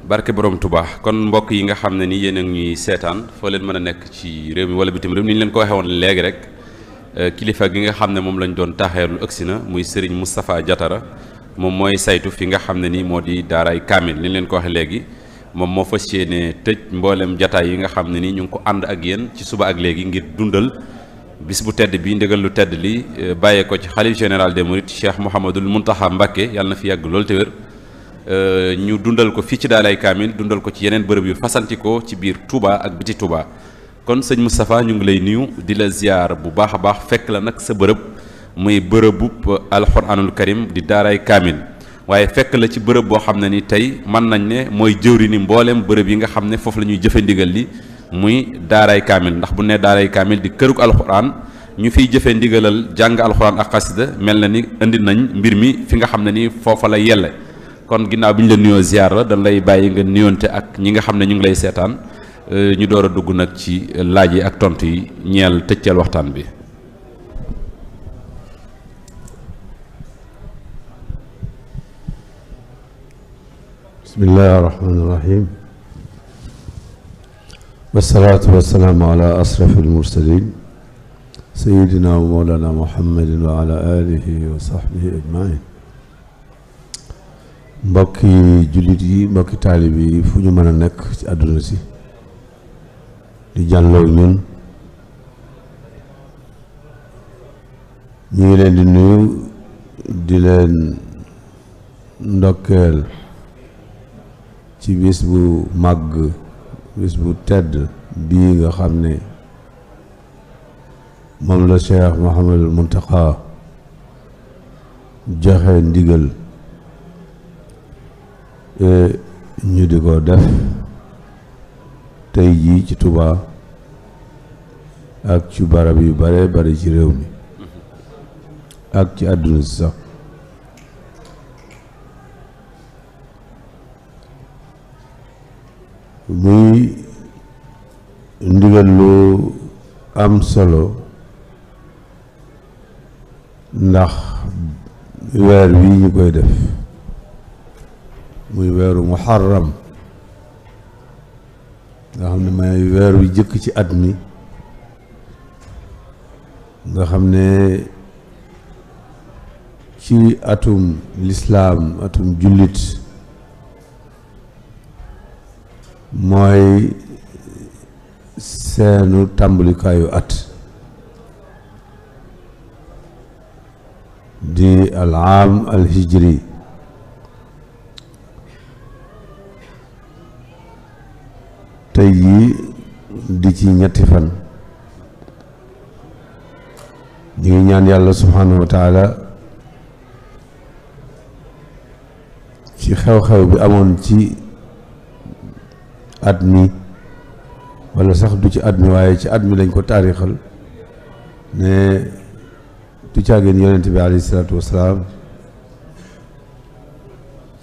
barke borom Touba kon mbokk yi nga xam ne ni yéen a ngi ñuy seetaan foo leen mën a nekk ci réew mi wala bitim réew ni ñu leen ko waxee woon léegi rek kilifa gi nga xam ne moom lañ doon taaxeerlu ëgsi na muy Serigne Moustapha Diatara moom mooy saytu fi nga xam ne ni moo di daaray kaamil ni ñu leen ko waxee léegi moom moo fas yéene tëj mboolem jataay yi nga xam ne ni ñu ngi ko ànd ak yéen ci suba ak léegi ngir dundal bis bu tedd bi ndigal lu tedd li bàyyee ko ci xalif général des mourides Cheikh Mouhamadul Mountakha Mbacké yàlla na fi yàgg loolu te wér ñu dundal ko fii ci daaray kaamil dundal ko ci yeneen bërëb yu fasantikoo ci biir Touba ak biti Touba kon sëñ Moustapha ñu ngi lay nuyu di la ziar bu baax a baax fekk la nag sa bërëb muy bërëbub alxuraanul karim di daaray kaamil waaye fekk la ci bërëb boo xam ne ni tey mën nañ ne mooy jëwri ni mbooleem bërëb yi nga xam ne foofu la ñuy jëfe ndigal li muy daaray kaamil ndax bu ne daaray kaamil di kërug alxuraan ñu fiy jëfe ndigalal jàng alxuraan ak xasida mel na ni indi nañ mbir mi fi nga xam ne ni foofa la yelle kon ginnaaw bi ñu la nuyoo ziar la dañ lay bàyyi nga nuyoonte ak ñi nga xam ne ñu ngi lay seetaan ñu door a dugg nag ci laaj yi ak tontu yi ñeel tëcceel waxtaan bi. bismillahi rahmaani rahim wasalaatu wasalaamu ala asrafi almursalin sayidina wa mawlana muhammadin wa ala alihi wa sahbihi ajmain mbokki jullit yi mbokki taalib yi fu ñu mën a nekk ci àdduna si di jànloo ñun ñu ngi leen di nuyu di leen ndokkeel ci bis bu màgg bis bu tedd bii nga xam ne moom la Cheikh Mouhamadul Mountakha joxe ndigal ñu di ko def tey jii ci Touba ak ci barab yu bare bari ci réew mi ak ci àdduna si sax muy ndigal lu am solo ndax weer wi ñu koy def muy weeru muharram nga xam ne may weer wi jëkk ci at mi nga xam ne ci atum lislaam atum jullit mooy seenu tàmbalikaayu at di al aam al hijri tey jii di ci ñetti fan ñu ngi ñaan yàlla subhaanahu wa taala ci xew-xew bi amoon ci at mi wala sax du ci at mi waaye ci at mi lañ ko taarixal ne du caageen yonent bi alayhi salaatu wasalaam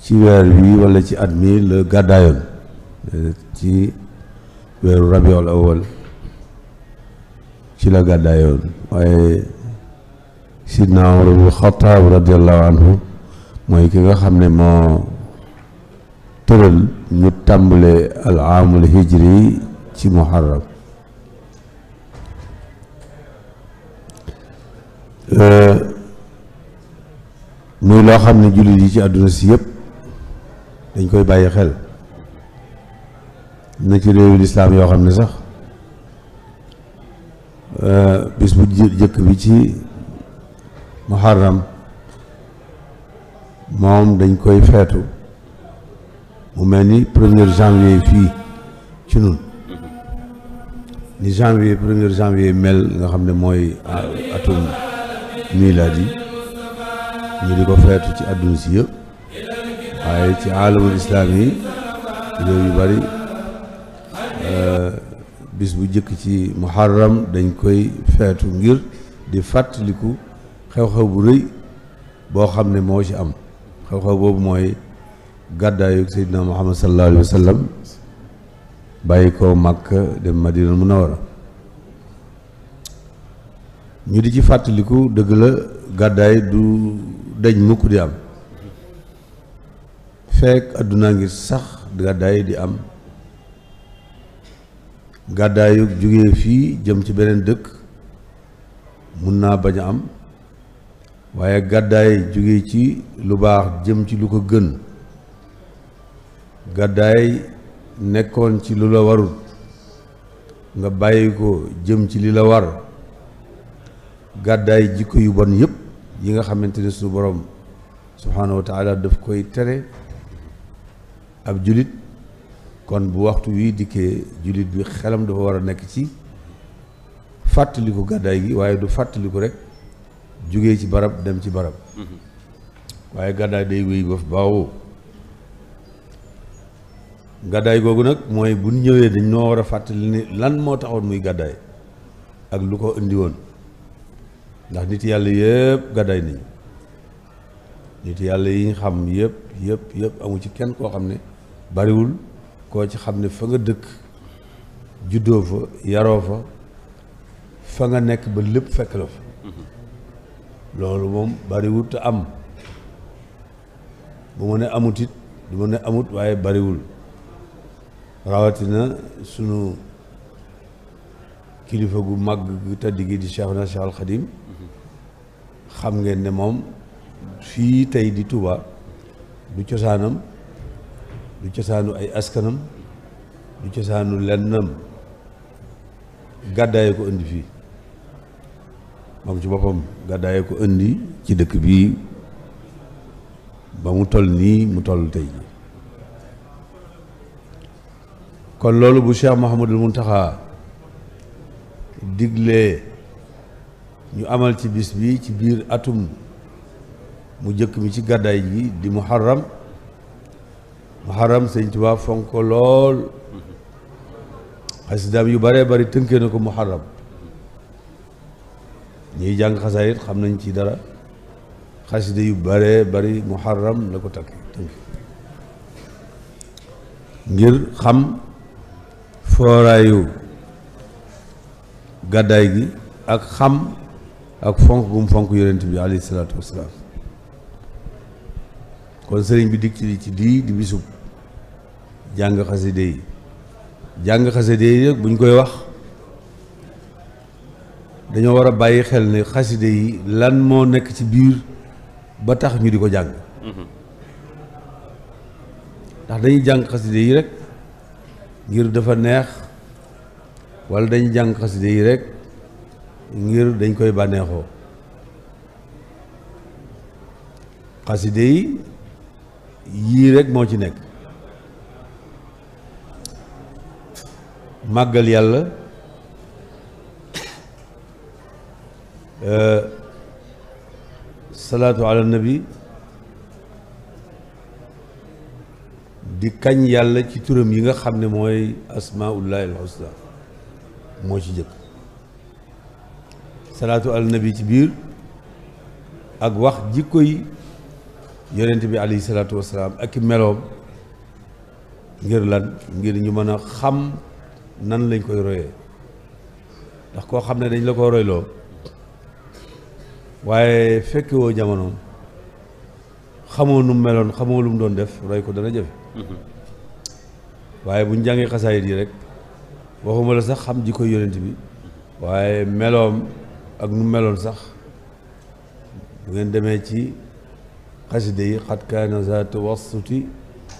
ci weer wi wala ci at mi la gàddaayoon ci weeru rabiul awal ci la gàddaayoon waaye sidna Umar ibn Xattaab radiallahu anhu mooy ki nga xam ne moo tëral ñu tàmbale al aamul hijri ci muharram muy loo xam ne jullit yi ci àdduna si yëpp dañ koy bàyyi xel na ci réewu lislaam yoo xam ne sax bis bu jëkk bi ci muharram moom dañ koy feetu mu mel ni 1er janvier fii ci nun ni janvier 1er janvier mel nga xam ne mooy atum miladi ñu di ko feetu ci àdduna si yëpp waaye ci aalamul islaam yi réew yu bari bis bu jëkk ci muharram dañ koy feetu ngir di fàttaliku xew-xew bu rëy boo xam ne moo ci am xew-xew boobu mooy gàddaayu Seydina Muhammad sallallahu alayhi wa sallam bàyyi ko Makka dem Madina Munawara ñu di ci fàttaliku dëgg la gàddaay du dañ mukk di am fekk àdduna ngi sax gàddaay di am gàddaayu jógee fii jëm ci beneen dëkk mun naa bañ a am waaye gàddaay jógee ci lu baax jëm ci lu ko gën gàddaay nekkoon ci lu la warul nga bàyyi ko jëm ci li la war gàddaay jikko yu bon yépp yi nga xamante ne suñu borom subhaanahu wa taala daf koy tere ab julit kon bu waxtu wi dikkee julit bi xelam dafa war a nekk ci fàttaliku gàddaay gi waaye du fàttaliku rek jógee ci barab dem ci barab waaye gàddaay day wéy ba baaw gàddaay googu nag mooy bu ñëwee dañ noo war a fàttali ni lan moo taxoon muy gàddaay ak lu ko indi woon ndax nit yàlla yëpp gàddaay nañu nit yàlla yi ñu xam yëpp amu ci kenn koo xam ne bariwul koo ci xam ne fa nga dëkk juddoo fa yaroo fa nga nekk ba lépp fekk la fa loolu moom bariwul te am bu ma ne amut it du ma ne amut waaye bariwul rawatina sunu kilifa gu mag gu tedd gi di Cheikhuna Cheikh Al Khadim xam ngeen ne moom fii tey di Touba du cosaanam du cosaanu ay askanam du cosaanu lennam gàddaaye ko indi fii moom ci boppam gàddaaye ko indi ci dëkk bii ba mu toll nii mu toll tey ji kon loolu bu Cheikh Mouhamadul Mountakha diglee ñu amal ci bis bi ci biir atum mu jëkk mi ci gàddaay gi di muharram sëñ Tuubaa fonk ko lool xasidaam yu bare bari tënkee na ko muharram ñuy jàng xasaayit xam nañ ci dara xasida yu bare bari muharram la ko tënk ngir xam fooraayu gàddaay gi ak xam ak fonk gum fonk yonent bi alayhi salaatu wassalaam kon sëriñ bi dikk ci di bisub jàng xaside yi jàng xaside yi nag buñ koy wax dañoo war a bàyyi xel ne xaside yi lan moo nekk ci biir ba tax ñu di ko jàng ndax dañuy jàng xaside yi rek ngir dafa neex walla dañuy jàng xaside yi rek ngir dañ koy bànneexoo xaside yi yii rek moo ci nekk màggal yàlla salaatu ala nabi di kañ yàlla ci turam yi nga xam ne mooy asmaullahi alxusna moo ci jëkk salaatu ala nabi ci biir ak wax jikko yi yonent bi alayhi salaatu wasalaam ak i meloom ngir lan ngir ñu mën a xam nan lañ koy royee ndax koo xam ne dañ la ko royloo waaye fekke woo jamonoom xamoo nu mu meloon xamoo lu mu doon def roy ko dana jafe waaye buñ jàngee xasaayit yi rek waxuma la sax xam jikko yonent bi waaye meloom ak nu meloon sax bu ngeen demee ci xaside yi xat kaana za tawassuti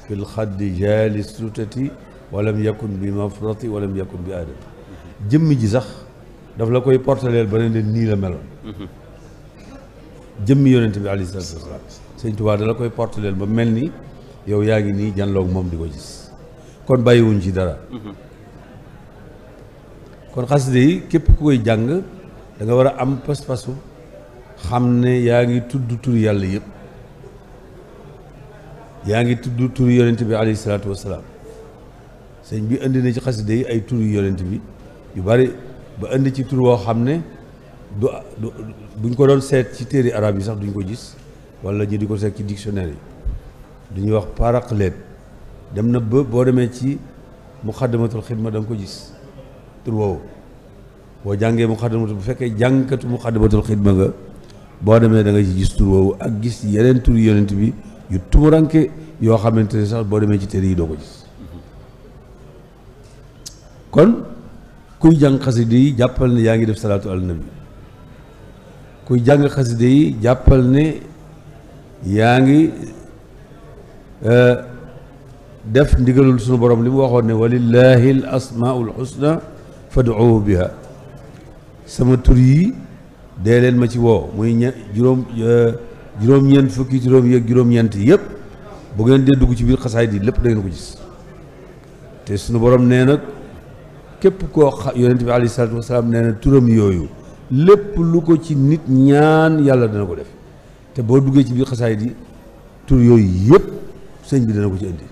fi lxaddi jaali sutati walam yakun bi mafrati walam yakun bi aadam jëmmi ji sax daf la koy portaleel ba ne leen nii la meloon jëmmi yonent bi alayhi salaatu wasalaam sëñ Tuubaa da la koy portaleel ba mel ni yow yaa ngi nii janloog moom di ko gis kon bàyyiwuñ ci dara kon xaside yi képp ku koy jàng da nga war a am pas-pasu xam ne yaa ngi tudd tur yàlla yëpp yaa ngi tudd tur yonent bi alayhi salaatu wasalaam sëñ bi indi na ci xaside yi ay tur yonent bi yu bari ba indi ci tur woo xam ne du buñ ko doon seet ci téere arab yi sax duñ ko gis wala ñu di ko seet ci dictionnaire yi duñuy wax paraclète dem na ba boo demee ci muxaddamatul xidma da nga ko gis tur woowu boo jàngee muxaddamatul bu fekkee jàngkatu muxaddamatul xidma nga boo demee da nga ci gis tur woowu ak gis yeneen tur yonent bi yu tumuranke yoo xamante ne sax boo demee ci téere yi doo ko gis kon kuy jàng xasida yi jàppal ne yaa ngi def salaatu ala nabi kuy jàng xasida yi jàppal ne yaa ngi def ndigalul sunu borom li mu waxoon ne walillahi al asmaul husna fad'uhu biha sama tur yi dee leen ma ci woo muy juróom-ñeent fukki juróom yeeg juróom-ñeent yëpp bu ngeen dee dugg ci biir xasaay di lépp da ngeen ko gis te sunu borom nee nag képp koo yonent bi alayhi salaatu wasalaam nee na turam yooyu lépp lu ko ci nit ñaan yàlla dana ko def te boo duggee ci biir xasaay di tur yooyu yëpp sëñ bi dana ko ci indi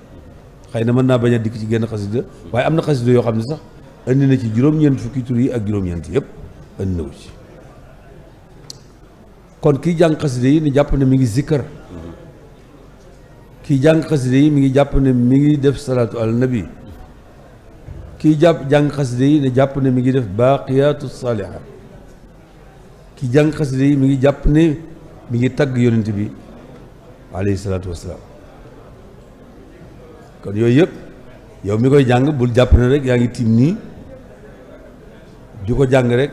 xëy na mën naa bañ a dikk ci genn xasida waaye am na xasida yoo xam ne sax indi na ci juróom-ñeent fukki tur yi ak juróom-ñeent yëpp indi na ko ci kon kii jàng xasida yi ni jàpp ne mi ngi zikkar kii jàng xasida yi mi ngi jàpp ne mi ngi def salaatu ala nabi kii jàng xasida yi ne jàpp ne mi ngi def baaqiyaatu saaliha kii jàng xasida yi mi ngi jàpp ne mi ngi tagg yonent bi alayhi salaatu wasalaam kon yooyu yëpp yow mi koy jàng bul jàpp ne rek yaa ngi tiim nii di ko jàng rek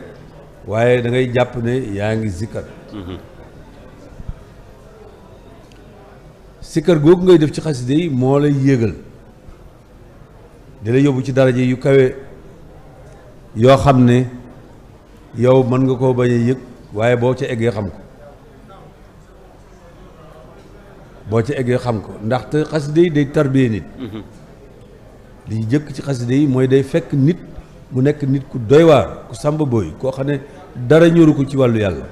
waaye da ngay jàpp ne yaa ngi zikkar sikkar googu ngay def ci xasida yi moo lay yéegal di la yóbbu ci daraje yu kawe yoo xam ne yow mën nga koo bañ a yëg waaye boo ca eggee xam ko ndaxte xasida yi day tarbiyee nit li ñu jëkk ci xasida yi mooy day fekk nit mu nekk nit ku doy waar ku sàmba booy koo xam ne dara ñoru ko ci wàllu yàlla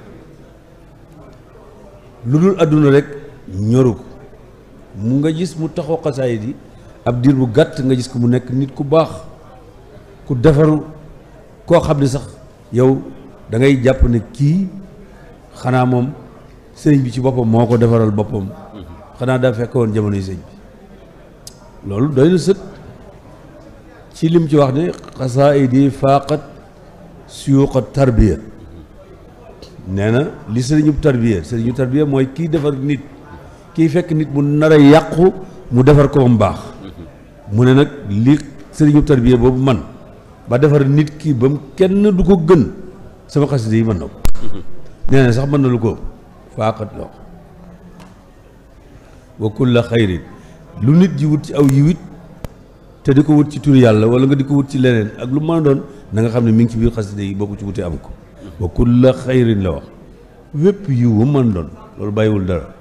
lu dul àdduna rek ñoru ko mu nga gis mu taxaw xasaayid yi ab diir bu gàtt nga gis ko mu nekk nit ku baax ku defaru koo xam ne sax yow da ngay jàpp ne kii xanaa moom sëriñ bi ci boppam moo ko defaral boppam xanaa daa fekk woon jamonoy sëriñ bi loolu doy na sët ci lim ci wax ne xasaayid yi faaqat suyuuqa tarbiya nee na li sëriñu tarbiya mooy kii defar nit kii fekk nit mu nar a yàqu mu defar ko ba mu baax mu ne nag li sëriñu tarbiya boobu man ba defar nit ki ba mu kenn du ko gën sama xasida yi mën na ko nee na sax mën na lu ko faaqat loo wa kulla xayrin lu nit ji wut ci aw yiwit te di ko wut ci turu yàlla wala nga di ko wut ci leneen ak lu mën a doon na nga xam ne mi ngi ci biir xasida yi boo ko ci wutee am ko wa kulla xayrin la wax wépp yiw wa mën doon loolu bàyyiwul dara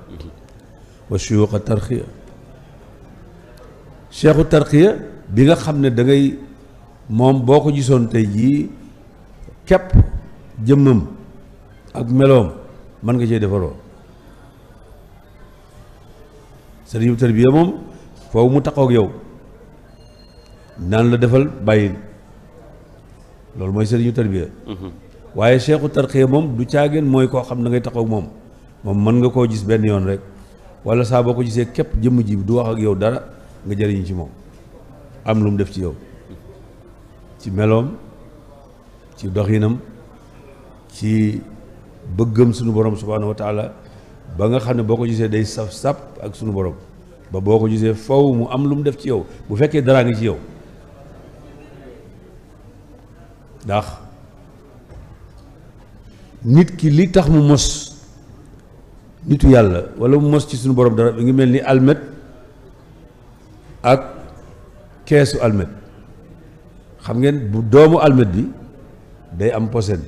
wa suyuuxa tarxiya cheikhu tarxiya bi nga xam ne da ngay moom boo ko gisoon tey jii képp jëmmam ak meloom mën nga cee defaroo sëriñu tarbiya moom foofu mu taxaw ak yow naan la defal bàyyil loolu mooy sëriñu tarbiya waaye cheikhu tarxiya moom du caageen mooy koo xam na ngay taxaw moom mën nga koo gis benn yoon rek wala saa boo ko gisee képp jëmm ji du wax ak yow dara nga jëriñu ci moom am lu mu def ci yow ci meloom ci doxinam ci bëggam sunu borom subhaanahu wa taala ba nga xam ne boo ko gisee day saf-sap ak sunu borom ba boo ko gisee faw mu am lu mu def ci yow bu fekkee daraa ngi ci yow ndax nit ki li tax mu mos nitu yàlla wala mu mos ci suñu borom dara bi ngi mel ni almet ak keesu almet xam ngeen bu doomu almet bi day am posen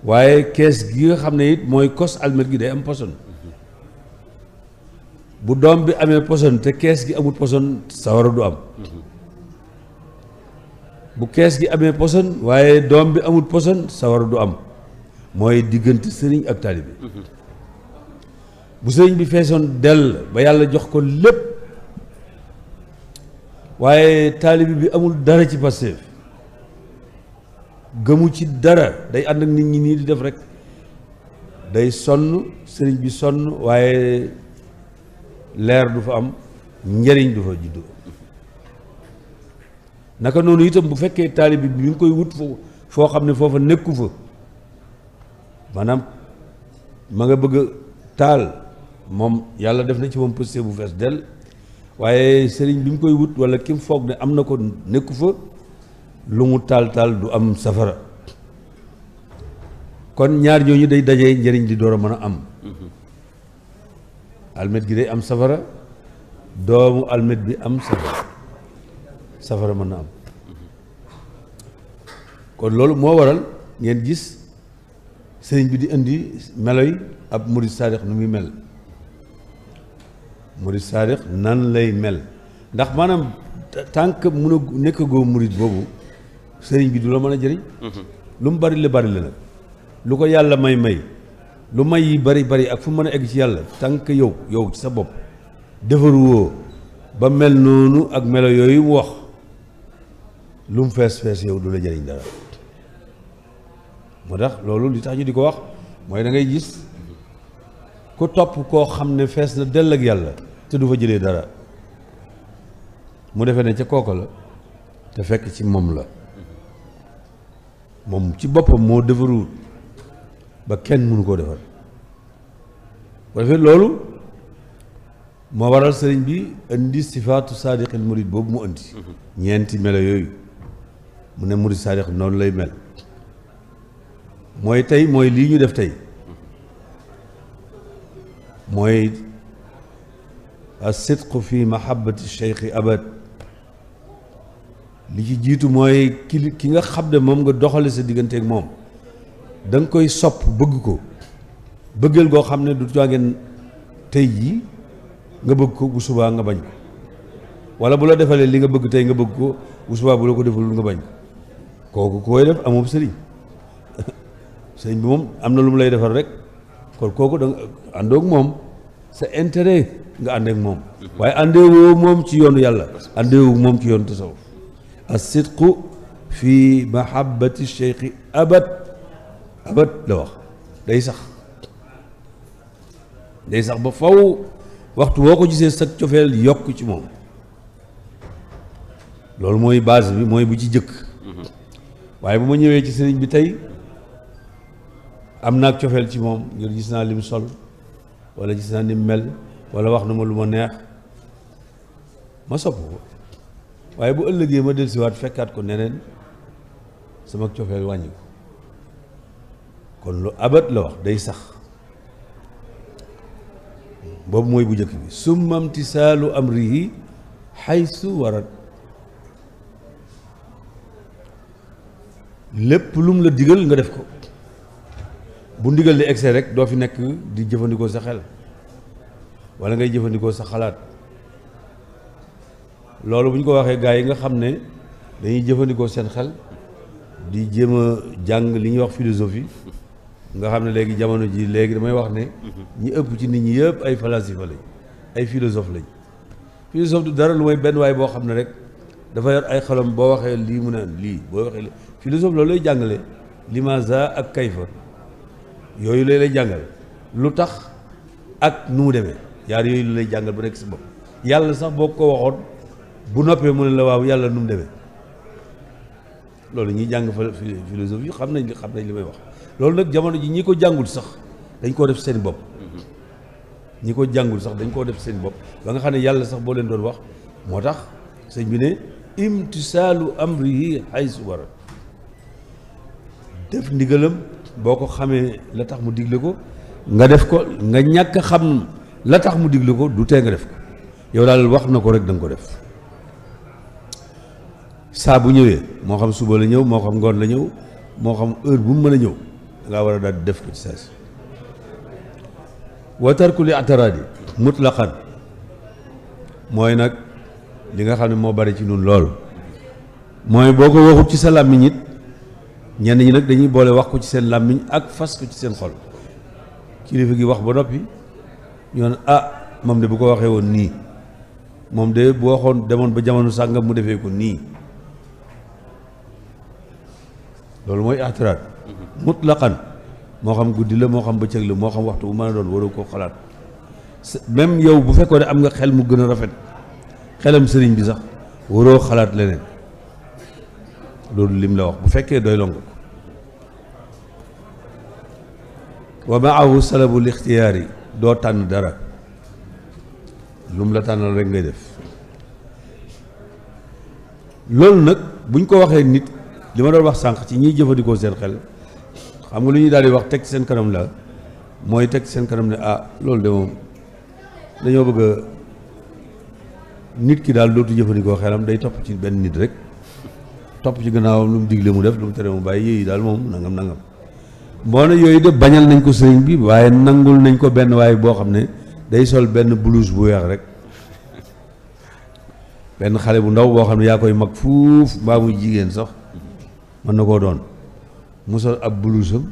waaye kees gi nga xam ne it mooy kos almet gi day am poson bu doom bi amee poson te kees gi amul poson sawara du am bu kees gi amee poson waaye doom bi amul poson sawara du am mooy diggante sëriñ ak taalibe bu sëriñ bi feesoon dell ba yàlla jox ko lépp waaye taalibe bi amul dara ci Pastef gëmu ci dara day ànd ak nit ñi nii di def rek day sonn sëriñ bi sonn waaye leer du fa am njëriñ du fa juddu naka noonu itam bu fekkee taalibe bi mi ngi koy wut foo xam ne foofa nekku fa maanaam ma nga bëgg taal moom yàlla def na ci moom Pastef bu fees del waaye sëriñ bi mu koy wut wala ki mu foog ne am na ko nekku fa lu mu taal taal du am safara kon ñaar ñooñu day dajee njëriñ di door a mën a am almet gi day am safara doomu almet bi am safara mën na am kon loolu moo waral ngeen gis sëriñ bi di indi meloy ab murid saadix nu muy mel murid saadix nan lay mel ndax maanaam tant que mun a nekk goo murid boobu sëriñ bi du la mën a jëriñ lu mu bari la nag lu ko yàlla may lu may yi bari ak fu mën a egg ci yàlla tant que yow ci sa bopp defaruwoo ba mel noonu ak melo yooyu mu wax lu mu fees yow du la jëriñ dara moo tax loolu li tax ñu di ko wax mooy da ngay gis ku topp koo xam ne fees na dell ak yàlla te du fa jëlee dara mu defee ne ca kooka la te fekk ci moom la moom ci boppam moo defaruwul ba kenn mënu koo defar bu defee loolu moo waral sëriñ bi indi sifaatu saadiqil murid boobu mu indi ñeenti melo yooyu mu ne murid saadiq noonu lay mel mooy lii ñu def tey mooy as-sidqu fi mahabbati cheikhi abad li ci jiitu mooy ki nga xam ne moom nga doxale sa digganteek moom da nga koy sopp bëgg ko bëggeel goo xam ne du jaageen tey jii nga bëgg ko bu subaa nga bañ ko wala bu la defalee li nga bëgg tey nga bëgg ko bu subaa bu la ko defalul nga bañ ko kooku koy def amoom sëriñ sëriñ bi moom am na lu mu lay defal rek kon kooku da nga àndoog moom sa intérêt nga àndeek moom waaye àndeewoo moom ci yoonu yàlla àndeewoo moom ci yoonu tasawuf as-sidqu fi mahabbati cheikhi abad la wax day sax ba faw waxtu woo ko gisee sa cofeel yokk ci moom loolu mooy base bi mooy bu ci jëkk waaye bu ma ñëwee ci sëriñ bi tey am naa cofeel ci moom ngir gis naa lim sol wala gis naa ni mel wala wax na ma lu ma neex ma sopp ko waaye bu ëllëgee ma dellusiwaat fekkaat ko neneen sama cofeel wàññi ko kon lu abat la wax day sax boobu mooy bu njëkk bi summa imtisaalu amrihi xaysu warat lépp lum la digal nga def ko bu ndigal di egsi rek doo fi nekk di jëfandikoo sa xel wala ngay jëfandikoo sa xalaat loolu bu ñu ko waxee gaa yi nga xam ne dañuy jëfandikoo seen xel di jéem a jàng li ñuy wax philosophie nga xam ne léegi jamono ji léegi damay wax ne ñi ëpp ci nit ñi yëpp ay falasifa lañ ay philosophe lañ philosophe du dara lu mooy benn waay boo xam ne rek dafa yor ay xelam boo waxee lii mu naan lii boo waxee lii philosophe loolu lay jàngale limaza ak kayfa yooyu lay jàngal lu tax ak nu mu demee yaar yooyu lu lay jàngal bu nekk si bopp yàlla sax boo ko waxoon bu noppee mu ne la waaw yàlla nu mu demee loolu ñuy jàng philosophie xam nañ li may wax loolu nag jamono ji ñi ko jàngul sax dañ koo def seen bopp ñi ko jàngul sax dañ koo def seen bopp ba nga xam ne yàlla sax boo leen doon wax moo tax sëñ bi ne imtisaalu amrihi haysu warat def ndigalam boo ko xamee la tax mu digle ko nga def ko nga ñàkk xam la tax mu digle ko du tee nga def ko yow daal wax na ko rek da nga ko def saa bu ñëwee moo xam suba la ñëw moo xam ngoon la ñëw moo xam heure bu mu mën a ñëw dangaa war a daal di def ko ci saa si wa tarku li ataraadi mutlaqan mooy nag li nga xam ne moo bari ci nun lool mooy boo ko waxut ci sa làmmiñ it ñenn ñi nag dañuy boole wax ko ci seen làmmiñ ak fas ko ci seen xol kilifa gi wax ba noppi ñoo ne ah moom de bu ko waxee woon nii moom de bu waxoon demoon ba jamono sàngam mu defee ko nii loolu mooy ataraad mutlaqan moo xam guddi la moo xam bëccëg la moo xam waxtu bu mën a doon waroo koo xalaat même yow bu fekkoon ne am nga xel mu gën a rafet xelam sëriñ bi sax waroo xalaat leneen loolu lim la wax bu fekkee doy longa ko wa maahu salabul ixtiyaar yi doo tànn dara lu mu la tànnal rek ngay def loolu nag buñ ko waxee nit li ma doon wax sànq ci ñiy jëfandikoo seen xel xam nga lu ñuy daal di wax teg ci seen kanam la mooy teg ci seen kanam ne ah loolu de moom dañoo bëgg a nit ki daal dootu jëfandikoo xelam day topp ci benn nit rek topp ci gannaawam lu mu digle mu def lu mu tere mu bàyyi yooyu daal moom nangam moo ne yooyu de bañal nañ ko sëriñ bi waaye nangul nañ ko benn waaye boo xam ne day sol benn blouse bu weex rek benn xale bu ndaw boo xam ne yaa koy mag fuuf mbaa muy jigéen sax mën na koo doon mu sol ab blouse am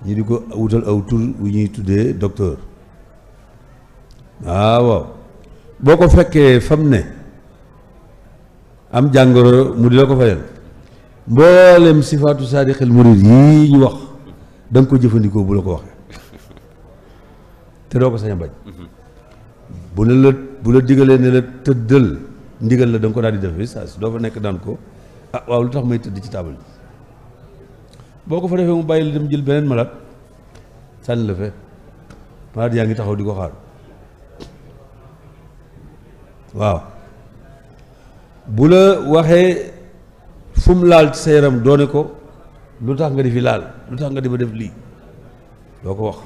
ñu di ko wutal aw tur wu ñuy tuddee docteur waaw boo ko fekkee fam ne am jàngoro mu di la ko fayal mboolem sifaatu saadiqil murid yii ñu wax da nga ko jëfandikoo bu la ko waxee te doo ko sañ a bañ bu la digalee ne la tëddal ndigal la da nga ko daal di def saa si doo fa nekk daan ko ah waaw lu tax may tëdd ci taabal bi boo ko fa defee mu bàyyi la dem jël beneen malade sànni la fe malade yaa ngi taxaw di ko xaar waaw bu la waxee fu mu laal ci sa yaram doone ko lu tax nga di fi laal lu tax nga di ma def lii doo ko wax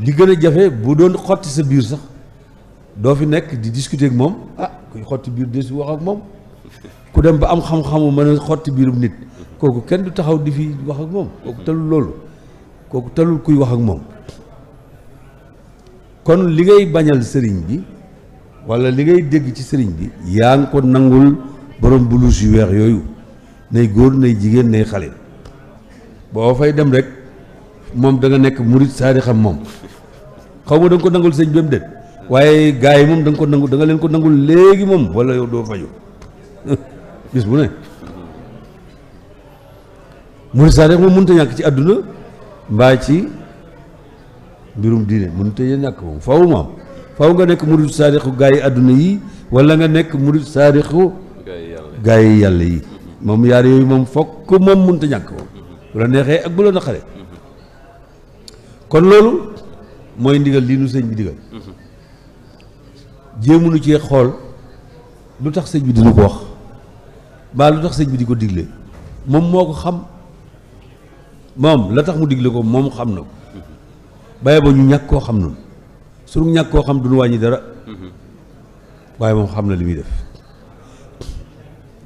li gën a jafe bu doon xotti sa biir sax doo fi nekk di discuter ak moom ah kuy xotti biir de su wax ak moom ku dem ba am xam-xamu mën a xotti biirum nit kooku kenn du taxaw di fi wax ak moom kooku talul loolu kooku talul kuy wax ak moom kon li ngay bañal sëriñ bi walla li ngay dégg ci sëriñ bi yaa ngi ko nangul borom bulus yu weex yooyu nay góor nay jigéen nay xale boo fay dem rek moom da nga nekk murit saadi xam moom xaw ma da nga ko nangul sëñ bi mu déet waaye gars yi moom da nga ko nangu da nga leen ko nangul léegi moom walla yow doo faju bis bu ne murit saadi moom mënut a ñàkk ci àdduna mbaa ci mbirum diine mënut a ñàkk moom faw moom faw nga nekk murit saadixu gaa yi àdduna yi wala nga nekk murit saadixu gaa yi yàlla yi moom yaar yooyu moom fokk moom mënut a ñàkk moom bu la neexee ak bu la naqaree kon loolu mooy ndigal lii nu sëñ bi digal jéemunu ci xool lu tax sëñ bi dina ko wax mbaa lu tax sëñ bi di ko digle moom moo ko xam moom la tax mu digle ko moom xam na ko bàyyi ba ñu ñàkk koo xam noonu suñu ñàkk koo xam duñu wàññi dara waaye moom xam na li muy def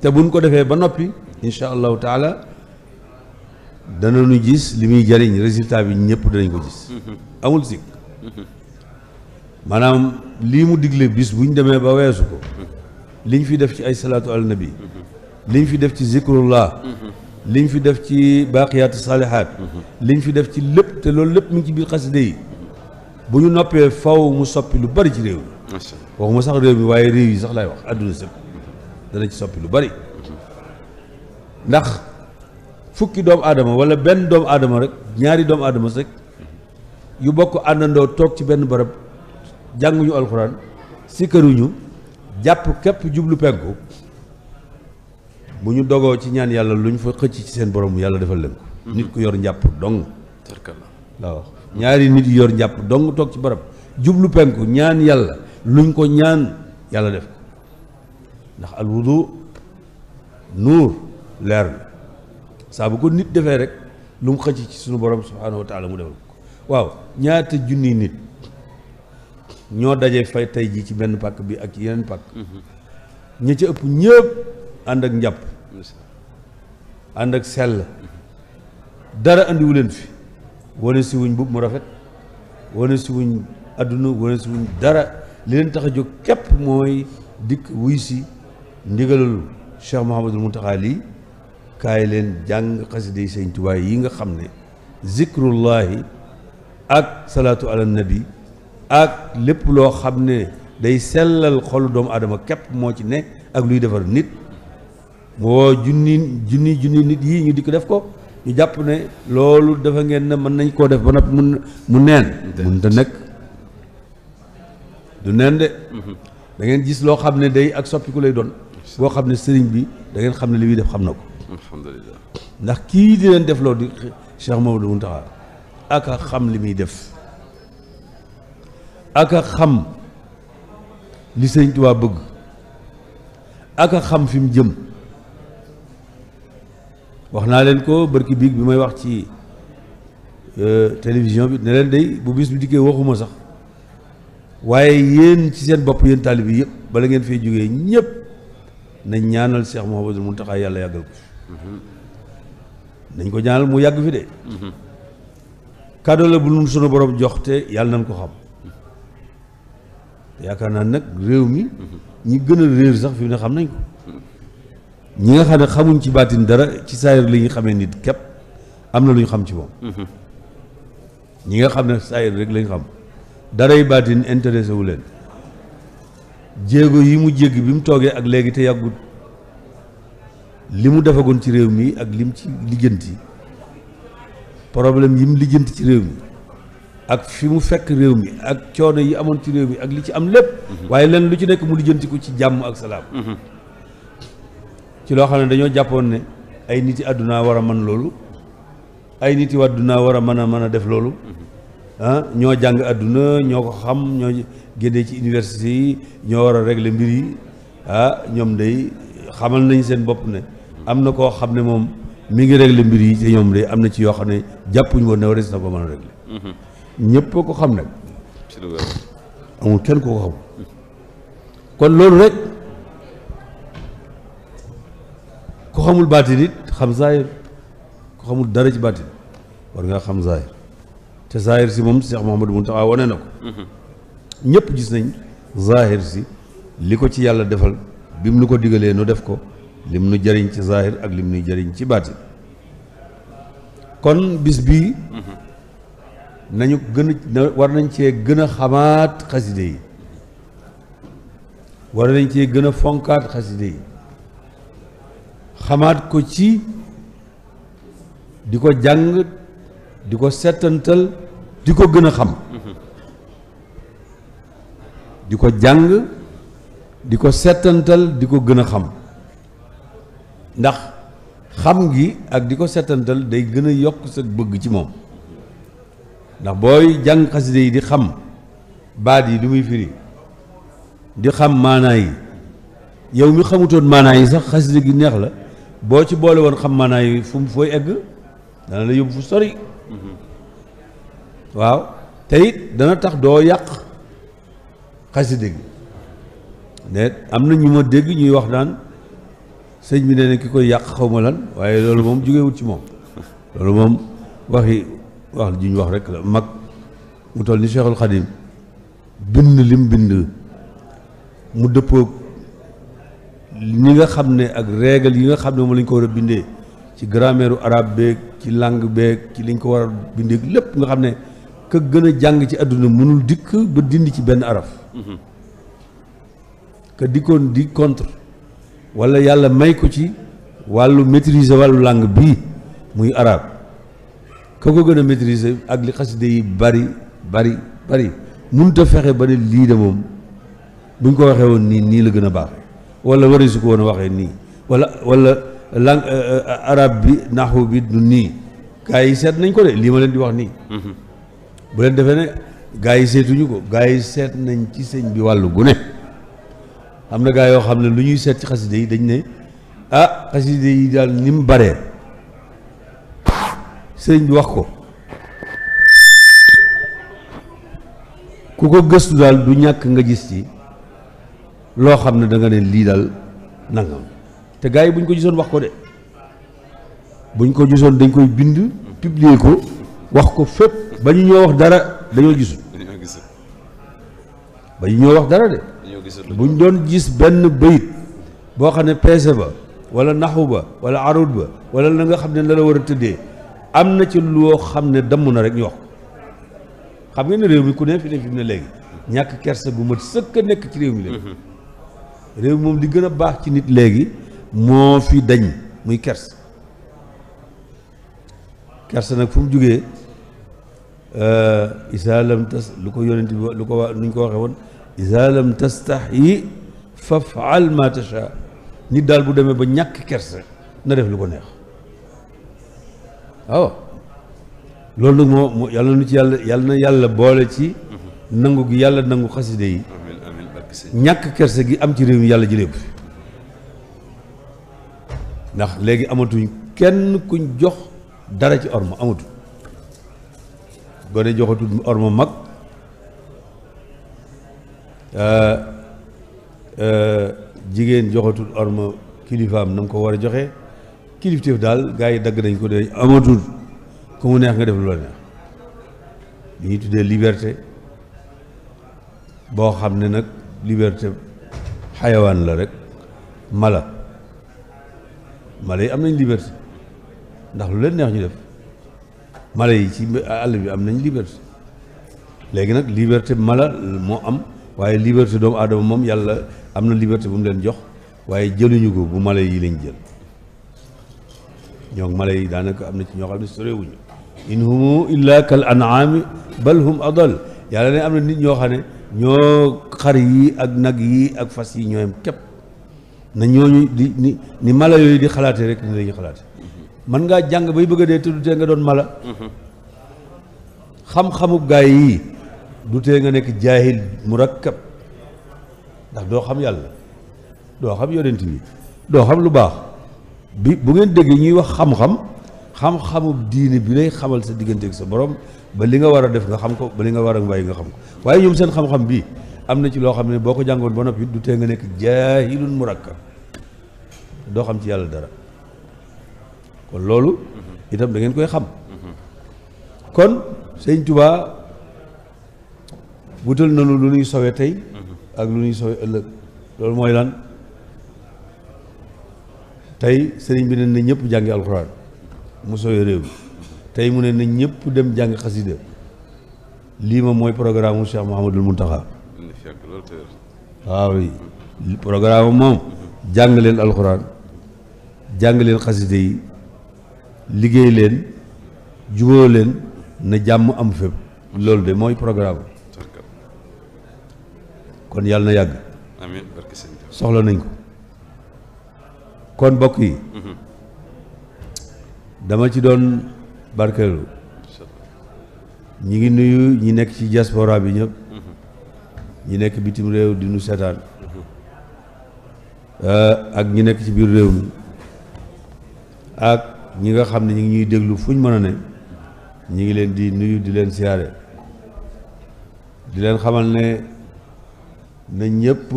te buñ ko defee ba noppi insha allahu taala danañu gis li muy jariñ résultat bi ñëpp danañ ko gis amul sikk maanaam lii mu digle bis bu ñu demee ba weesu ko liñ fi def ci ay salaatu ala nabi liñ fi def ci zikrullah liñ fi def ci baaqiyaatu saalihaat liñ fi def ci lépp te loolu lépp mu ngi ci biir xaside yi bu ñu noppee faw mu soppi lu bari ci réew mi waxuma sax réew mi waaye réew yi sax laay wax àdduna sëpp dana ci soppi lu bari ndax fukki doomu aadama wala benn doomu aadama rek ñaari doomu aadama rek yu bokk àndandoo toog ci benn barab jànguñu alxuraan sikkaruñu jàpp képp jublu penku bu ñu dogoo ci ñaan yàlla lu ñu fa xëcc ci seen borom yàlla defal leen ko nit ku yor njàpp dong waaw ñaari nit yu yor njàpp dong toog ci barab jublu penku ñaan yàlla luñ ko ñaan yàlla def ko ndax al wudu nuur leer la saa bu ko nit defee rek lu mu xëcc ci sunu borom subhaanahu wa taala mu defal ko waaw ñaata junni nit ñoo dajee fay tey jii ci benn pàkk bi ak ci yeneen pàkk ñi ci ëpp ñëpp ànd ak njàpp ànd ak sell dara andiwu leen fi wane si wuñ mbubb mu rafet wane si wuñ adduna wane si wuñ dara li leen tax a jóg képp mooy dikk wuy si ndigalul Cheikh Mouhamadul Mountakha lii kaay leen jàng xasida yi Sëñ Tuubaa yi nga xam ne zikrullahi ak salaatu ala nabi ak lépp loo xam ne day sellal xolu doomu aadama képp moo ci ne ak luy defar nit moo junni nit yi ñu dikk def ko ñu jàpp ne loolu dafa ngeen ne mën nañ koo def ba noppi mu neen mun te nekk du neen de da ngeen gis loo xam ne day ak soppiku lay doon boo xam ne sëriñ bi da ngeen xam ne li muy def xam na ko alhamdulillah ndax kii di leen def loolu di Cheikh Mamadou Mountakha ak a xam li muy def ak a xam li sëriñ Tuubaa bëgg ak a xam fi mu jëm wax naa leen ko barki biig bi may wax ci télévision bi ne leen day bu bis bi dikkee waxuma sax waaye yéen ci seen bopp yéen taalib yi yëpp bala ngeen fee jógee ñëpp nañ ñaanal Cheikh Mouhamadul Mountakha yàlla yàggal ko nañ ko ñaanal mu yàgg fi de cadeau la bu nun sunu borom jox te yàlla nañ ko xam te yaakaar naa nag réew mi ñi gën a réer sax fi mu ne xam nañ ko ñi nga xam ne xamuñ ci baatin dara ci saayir li ñu xamee nit képp am na lu ñu xam ci moom ñi nga xam ne saayir rek lañ xam daray baatin intéressé wu leen jéego yi mu jéggi bi mu toogee ak léegi te yàggut li mu defagoon ci réew mi ak lim ci lijjanti problème yi mu lijjanti ci réew mi ak fi mu fekk réew mi ak coono yi amoon ci réew mi ak li ci am lépp waaye leen lu ci nekk mu lijjanti ko ci jàmm ak salaam ci loo xam ne dañoo jàppoon ne ay nit yi àdduna war a mën loolu ay nit yi àdduna war a mën a def loolu ah ñoo jàng àdduna ñoo ko xam ñoo génnee ci université yi ñoo war a régler mbir yi ah ñoom day xamal nañ seen bopp ne am na koo xam ne moom mi ngi régler mbir yi te ñoom day am na ci yoo xam ne jàppuñu woon ne waris na ko mën a régler ñëpp ko xam nag amul kenn ko xam kon loolu rek ku xamul baatin it xam zaahir ku xamul dara ci baatin war nga xam zaahir te zaahir si moom Cheikh Mouhamadou Mountakha wane na ko ñëpp gis nañ zaahir si li ko ci yàlla defal bi mu nu ko digalee nu def ko lim nu jëriñ ci zaahir ak lim nuy jëriñ ci baatin kon bis bii nañu gën a war nañ cee gën a xamaat xaside yi war nañ cee gën a fonkaat xaside yi xamaat ko ci di ko jàng di ko settantal di ko gën a xam di ko jàng di ko settantal di ko gën a xam ndax xam gi ak di ko settantal day gën a yokk sa bëgg ci moom ndax booy jàng xaside yi di xam baat yi lu muy firi di xam maanaa yi yow mi xamutoon maanaa yi sax xaside gi neex la boo ci boole woon xam maanaa yi fu mu fooy egg dana la yóbbu fu sori waaw te it dana tax doo yàq xaside gi ne am na ñu ma dégg ñuy wax naan sëñ bi nee na ki koy yàq xaw ma lan waaye loolu moom jógewut ci moom loolu moom wax ju ñu wax rek la mag mu toll ni Cheikhul Khadim bind lim bind mu dëppoog ñi nga xam ne ak règle yi nga xam ne moom lañ ko war a bindee ci grammaire arabe beeg ci langue beeg ci liñ ko war a bindee lépp nga xam ne ka gën a jàng ci àdduna mënul dikk ba dindi ci benn araf ka dikkoon di contre wala yàlla may ko ci wàllu maîtriser wàllu langue bii muy arabe ka ko gën a maîtriser ak li xaside yi bari mënut a fexe ba ne lii de moom buñ ko waxee woon nii la gën a baax wala wari su ko woon a waxee nii wala langue arabe bi naxu bi du nii gaa yi seet nañ ko de lii ma leen di wax nii bu leen defee ne gaa yi seetuñu ko gaa yi seet nañ ci sëñ bi wàllu gu ne am na gaa yoo xam ne lu ñuy seet ci xaside yi dañ ne ah xaside yi daal ni mu baree sëñ bi wax ko ku ko gëstu daal du ñàkk nga gis ci loo xam ne da nga ne lii daal nangam te gaa yi buñ ko gisoon wax ko de buñ ko gisoon dañ koy bind publier ko wax ko fépp ba ñu ñoo wax dara dañoo gisul ba ñu ñoo wax dara de buñ doon gis benn bayit boo xam ne peese ba wala naxu ba wala arud ba wala la nga xam ne na la war a tëddee am na ci loo xam ne damm na rek ñu wax xam ngeen ne réew mi ku ne fi mu ne léegi ñàkk kersa gu mat sëkk a nekk ci réew mi léegi réew mi moom li gën a baax ci nit léegi moo fi dañ muy kersa kersa nag fu mu jógee isa lam tas lu ko yonent bi lu ko waa nuñ ko waxee woon isa lam tastaxyi fafal ma tasha nit daal bu demee ba ñàkk kersa na def lu ko neex waaw loolu nag moo yàlla nu ci yàlla na yàlla boole ci nangu gi yàlla nangu xaside yi ñàkk kersa gi am ci réew mi yàlla jëlee ko fi ndax léegi amatuñ kenn kuñ jox dara ci orma amatul gone joxatul orma mag jigéen joxatul orma kilifaam na mu ko war a joxe kilifteef daal gaa yi dagg nañ ko de amatul ku mu neex nga def lu la neex li ñuy tuddee liberté boo xam ne nag liberté xayawaan la rek mala yi am nañ liberté ndax lu leen neex ñu def mala yi ci àll bi am nañ liberté léegi nag liberté mala moo am waaye liberté doomu aadama moom yàlla am na liberté bu mu leen jox waaye jëluñu ko bu mala yi lañ jël ñoo mala yi daanaka am na ci ñoo xam ne sorewuñu in humu illa kal an'ami bal hum adal yàlla ne am na nit ñoo xam ne ñoo xar yi ak nag yi ak fas yi ñooyam képp na ñooñu ni mala yooyu di xalaate rek ni la ñuy xalaate man ngaa jàng bay bëgg a dee te du tee nga doon mala xam-xamub gaay yi du tee nga nekk jaahil murakkab ndax doo xam yàlla doo xam yonent bi doo xam lu baax bi bu ngeen déggee ñuy wax xam-xamub diine bi lay xamal sa diggante ak sa borom ba li nga war a def nga xam ko ba li nga war a bàyyi nga xam ko waaye ñoom seen xam-xam bi am na ci loo xam ne boo ko jàngoon ba noppi du tee nga nekk jaahilun murakkab doo xam ci yàlla dara kon loolu itam da ngeen koy xam kon sëñ Tuubaa wutal nañu lu ñuy sowe tey ak lu ñuy sowe ëllëg loolu mooy lan tey sëriñ bi ne na ñëpp jàngi alxuraan mu sowe réew mi tey mu ne na ñëpp dem jàngi xasida lii ma mooy programme mu Cheikh Mouhamadul Mountakha waaw programme moom jàng leen alxuraan jàng leen xasida yi liggéey leen jubóo leen na jàmm am fépp loolu de mooy programme kon yàlla na yàgg amiin barke sëñ soxla nañ ko kon bokk yi dama ci doon barkeelu ñi ngi nuyu ñi nekk ci diaspora bi ñëpp ñi nekk bitim réew di nu seetaan ak ñi nekk ci biir réew mi ak ñi nga xam ne ñi ngi ñuy déglu fuñ mën a ne ñi ngi leen di nuyu di leen siyaare di leen xamal ne na ñëpp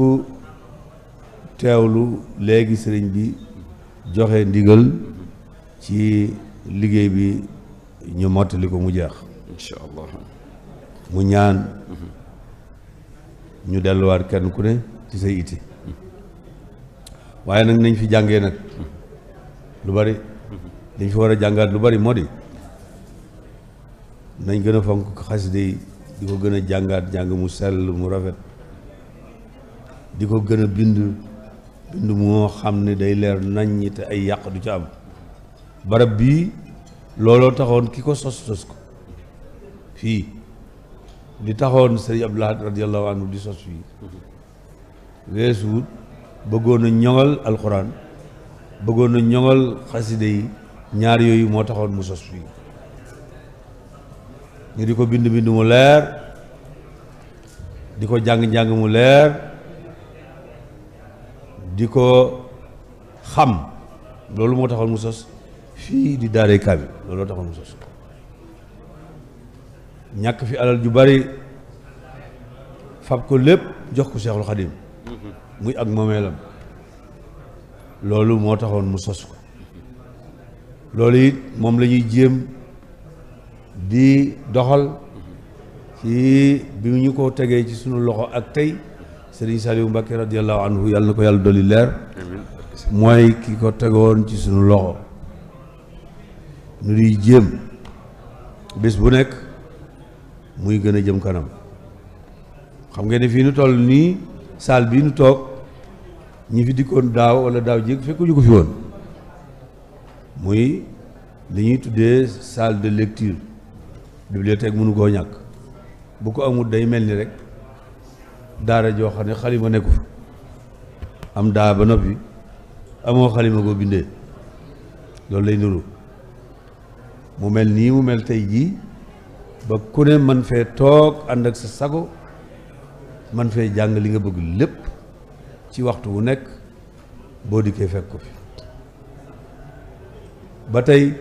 teewlu léegi sëriñ bi joxe ndigal ci liggéey bi ñu mottali ko mu jeex incha allah mu ñaan ñu delluwaat kenn ku ne ci say itti waaye nag nañ fi jàngee nag lu bari dañ fi war a jàngaat lu bari moo di nañ gën a fonk xasida yi di ko gën a jàngaat jàng mu sell mu rafet di ko gën a bind moo xam ne day leer naññ te ay yàq du ca am barab bii looloo taxoon ki ko sos ko fii di taxoon sëriñ Abdul Ahad radiyallahu anhu di sos fii weesuwut bëggoon a ñoŋal alxuraan bëggoon a ñoŋal xaside yi ñaar yooyu moo taxoon mu sos fii ñu di ko bind mu leer di ko jàng-jàng mu leer di ko xam loolu moo taxoon mu sos fii di daaray kaamil looloo taxoon mu sos ñàkk fi alal ju bari fab ko lépp jox ko Seexul Xadim muy ak moomeelam loolu moo taxoon mu sos ko loolu it moom la ñuy jéem di doxal ci bi ñu ko tegee ci sunu loxo ak tey Serigne Saliou Mbacké radiyallahu anhu yàlla na ko yàlla dolli leer mooy ki ko tegoon ci sunu loxo nu di jéem bés bu nekk muy gën a jëm kanam xam ngeen ne fii nu toll nii saal bii nu toog ñi fi dikkoon daaw wala daaw jéeg fekkuñu ko fi woon muy li ñuy tuddee salle de lecture bibliothèque mënu koo ñàkk bu ko amul day mel ni rek daara joo xam ne xalima nekku fa am daa ba noppi amoo xalima koo bindee loolu lay nuru mu mel nii mu mel tey jii ba ku ne man fee toog ànd ak sa sago man fee jàng li nga bëgg lépp ci waxtu wu nekk boo dikkee fekk ko fi ba tey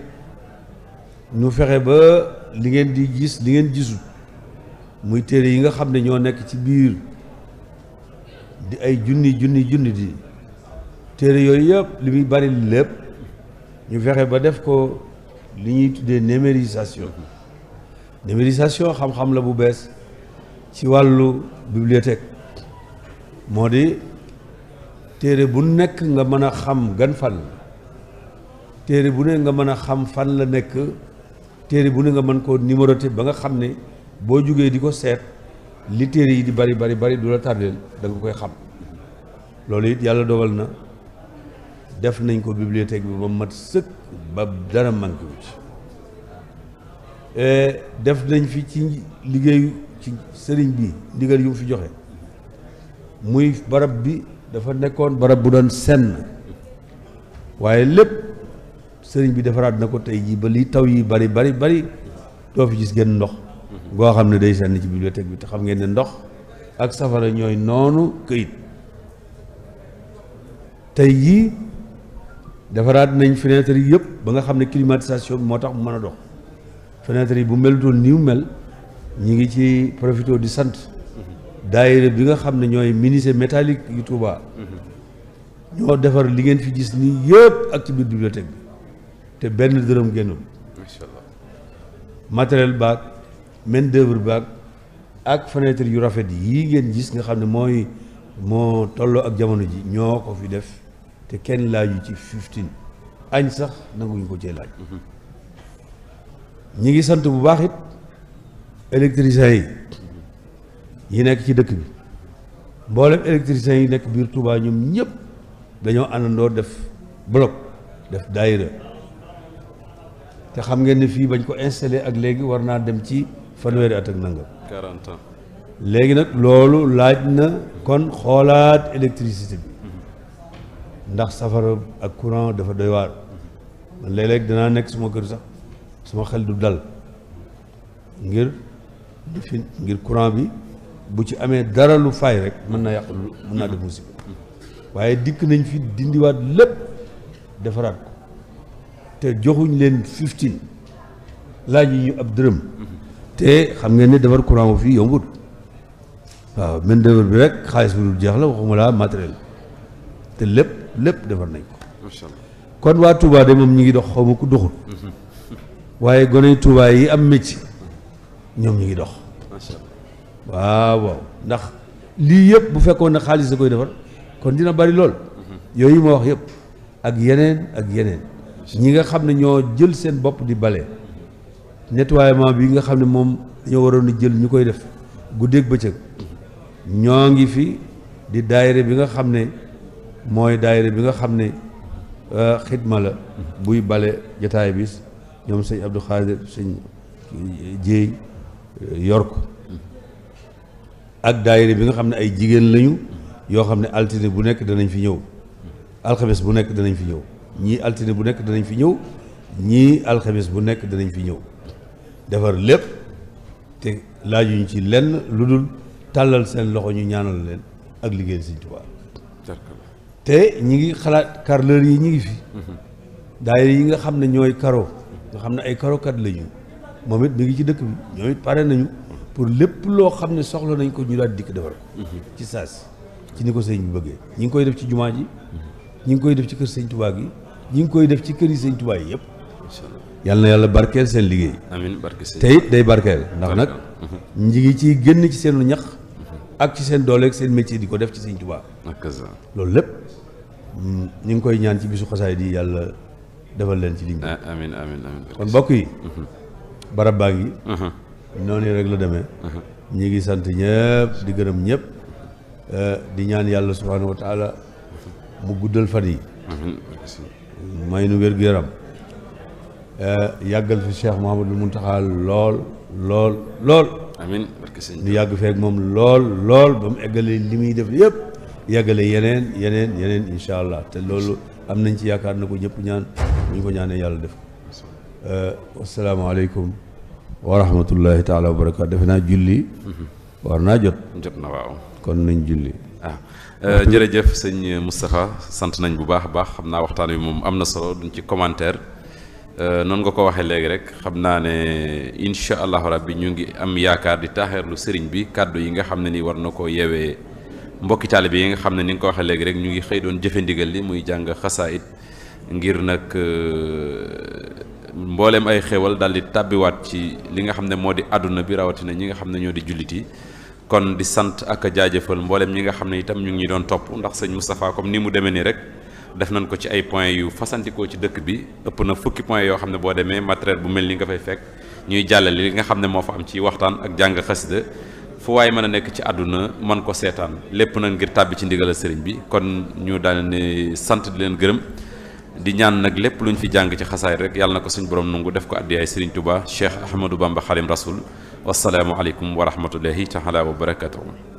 ñu fexe ba li ngeen di gis li ngeen gisul muy téere yi nga xam ne ñoo nekk ci biir di ay junni di téere yooyu yëpp li muy bari lépp ñu fexe ba def ko li ñuy tuddee numérisation xam-xam la bu bees ci wàllu bibliothèque moo di téere bu nekk nga mën a xam gan fan téere bu ne nga mën a xam fan la nekk téere bu ne nga mën koo numéroté ba nga xam ne boo jógee di ko seet li téere yi di bari du la tardeel da nga koy xam loolu it yàlla dogal na def nañ ko bibliothèque bi ba mat sëkk ba dara manqué wu ci def nañ fi ci liggéeyu ci sëriñ bi ndigal yu mu fi joxe muy barab bi dafa nekkoon barab bu doon senn waaye lépp sëriñ bi defaraat na ko tey jii ba li taw yi bari doo fi gis genn ndox goo xam ne day senn ci bibliothèque bi te xam ngeen ne ndox ak safara ñooy noonu këyit tey jii defaraat nañ fenêtre yi yëpp ba nga xam ne climatisation bi moo tax mu mën a dox fenêtre yi bu melutoon ni mu mel ñi ngi ci profité di sant daayira bi nga xam ne ñooy menuisier métallique yu Touba ñoo defar li ngeen fi gis nii yëpp ak ci biir bibliothèque bi te benn dërëm génnul macha allah matériel baag main d'œuvre baag ak fenêtre yu rafet yii ngeen gis nga xam ne moo tolloo ak jamono ji ñoo ko fi def te kenn laaju ci 15 añ sax nanguñu ko cee laaj ñi ngi sant bu baax it électriciens yi nekk ci dëkk bi mboolem électriciens yi nekk biir Touba ñoom ñëpp dañoo àndandoo def bloc def daayira te xam ngeen ne fii bañ ko installé ak léegi war naa dem ci fanweeri at ak nangam 40 ans léegi nag loolu laaj na kon xoolaat électricité bi ndax safara ak courant dafa doy waar man léeg-léeg danaa nekk suma kër sax suma xel du dal ngir courant bi bu ci amee dara lu fay rek mën naa yàq mën naa def musiba waaye dikk nañ fi dindiwaat lépp defaraat ko te joxuñ leen 15 laaj yi ñu ab dërëm te xam ngeen ne defar courant bu fii yombut waaw main d'œuvre bi rek xaalis bi dul jeex la waxuma laa matériel te lépp defar nañ ko macha allah kon waa Touba de moom ñi ngi dox xaw ma ku doxul waaye gone Touba yi am métier ñoom ñi ngi dox macha allah waaw ndax lii yëpp bu fekkoon ne xaalis da koy defar kon dina bari lool yooyu ma wax yëpp ak yeneen ñi nga xam ne ñoo jël seen bopp di bale nettoiement bi nga xam ne moom dañoo waroon a jël ñu koy def guddeeg bëccëg ñoo ngi fi di daayira bi nga xam ne mooy daayira bi nga xam ne xidma la buy bale jataay bis ñoom sëñ Abdou Khadir sëñ Jéey yor ko ak daayira bi nga xam ne ay jigéen lañu yoo xam ne altine bu nekk danañ fi ñëw alxames bu nekk danañ fi ñëw ñii altine bu nekk danañ fi ñëw ñii alxames bu nekk danañ fi ñëw defar lépp te laajuñ ci lenn lu dul tàllal seen loxo ñu ñaanal leen ak liggéey Sëñ Tuubaa te ñi ngi xalaat carreleur yi ñi ngi fi daayira yi nga xam ne ñooy karo nga xam ne ay karokat lañu moom it mi ngi ci dëkk bi ñoom it pare nañu pour lépp loo xam ne soxla nañ ko ñu daal dikk defar ko ci saas ci ni ko sëñ bi bëggee ñi ngi koy def ci jumaa ji ñi ngi koy def ci kër Sëñ Tuubaa gi ñi ngi koy def ci kër yi Sëñ Tuubaa yi yëpp yàlla na yàlla barkeel seen liggéey amiin barke sëñ te it day barkeel ndax nag ñi ngi ciy génn ci seen ñax ak ci seen dooleeg seen métier di ko def ci Sëñ Tuubaa loolu lépp ñu ngi koy ñaan ci bisu xasaay di yàlla defal leen ci liñ bi amiin amiin kon mbokk yi barab baa ngi noonu rek la demee ñi ngi sant ñëpp di gërëm ñëpp di ñaan yàlla subhaanahu wa taala mu guddal fan yi may nu wér-gu-yaram yàggal fi Cheikh Mouhamadul Mountakha lool amiin barke sëñ ñu yàgg feek moom lool ba mu eggalee li muy def yëpp yàggale yeneen incha allah te loolu am nañ ci yaakaar na ko ñëpp ñaan bu ñu ko ñaanee yàlla def ko asalaamaaleykum wa rahmatullahi taala wa barakaatu defe naa julli war naa jot na waaw kon nañ julli jërëjëf sëñ Moustapha sant nañ bu baax a baax xam naa waxtaan wi moom am na solo duñ ci commentaire noonu nga ko waxee léegi rek xam naa ne incha allahu rabbi ñu ngi am yaakaar di taaxeerlu sëriñ bi kàddu yi nga xam ne ni war na koo yeewee mbokki taalibe yi nga xam ne ni nga ko waxee léegi rek ñu ngi xëy doon jëfe ndigal li muy jàng xasaayit ngir nag mbooleem ay xéwal daal di tàbbiwaat ci li nga xam ne moo di àdduna bi rawatina ñi nga xam ne ñoo di jullit yi kon di sant ak a jaajëfal mbooleem ñi nga xam ne itam ñu ngi doon topp ndax sëñ Moustapha comme ni mu demee nii rek def nañ ko ci ay points yu fasantikoo ci dëkk bi ëpp na fukki points yoo xam ne boo demee matériel bu mel ni nga fay fekk ñuy jàllale li nga xam ne moo fa am ci waxtaan ak jàng xasida fu waay mën a nekk ci àdduna mën ko seetaan lépp nag ngir tàbbi ci ndigal sëriñ bi kon ñu daal ne sant di leen gërëm di ñaan nag lépp lu ñu fi jàng ci xasaay rek yàlla na ko suñ borom nungu def ko addiyaay sëriñ Touba Cheikh Ahmadou Bamba Xadim Rasoul wasalaamu aleykum wa rahmatullahi taala wa barakatuhu